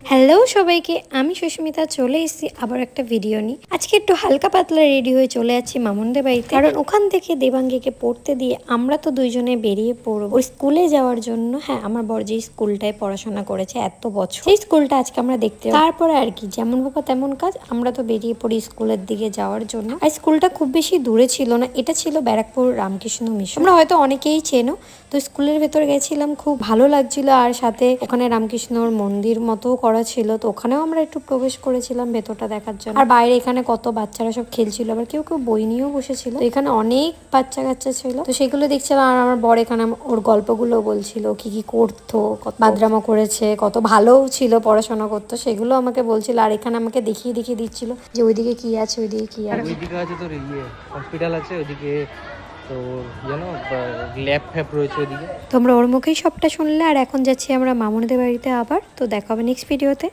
Hello সবাইকে, আমি সুস্মিতা চলে এসেছি আবার একটা ভিডিও নিয়ে। আজকে একটু হালকা পাতলা রেডি হয়ে চলে যাচ্ছি মামুনদের বাড়িতে, কারণ ওখান থেকে দেবাঙ্গীকে পড়তে দিয়ে আমরা তো দুইজনে বেরিয়ে পড়বো ওই স্কুলে যাওয়ার জন্য। হ্যাঁ, আমার বর যে স্কুলটায় পড়াশোনা করেছে এত বছর, সেই স্কুলটা আজকে আমরা দেখতে যাবো। তারপরে আর কি, যেমন বাবা তেমন কাজ, আমরা তো বেরিয়ে পড়ি স্কুলের দিকে যাওয়ার জন্য। আর স্কুলটা খুব বেশি দূরে ছিল না, এটা ছিল ব্যারাকপুর রামকৃষ্ণ মিশন। আমরা হয়তো অনেকেই চেনো। তো স্কুলের ভেতর গেছিলাম, খুব ভালো লাগছিল, আর সাথে ওখানে রামকৃষ্ণর মন্দির মতো করা ছিল, তো ওখানেও আমরা একটু প্রবেশ করেছিলাম ভেতরটা দেখার জন্য। আর বাইরে এখানে কত বাচ্চারা সব খেলছিল, আবার কেউ কেউ বই নিয়েও বসেছিল। তো এখানে অনেক বাচ্চা কাচ্চা ছিল, তো সেগুলো দেখছিলাম। আর আমার বর এখানে ওর গল্পগুলো বলছিল, কি কি করতো, কত বাদরামো করেছে, কত ভালোও ছিল, পড়াশোনা করতো, সেগুলো আমাকে বলছিল। আর এখানে আমাকে দেখিয়ে দেখিয়ে দিচ্ছিল যে ওইদিকে কি আছে, ওইদিকে কি আছে। ওইদিকে আছে তোর হসপিটাল আছে ওইদিকে, তো জানো ল্যাব ফ্যাব রয়েছে ওইদিকে। তোমরা ওর মুখেই সবটা শুনলে। আর এখন যাচ্ছি আমরা মামুনিদের বাড়িতে আবার। তো দেখা হবে নেক্সট ভিডিওতে।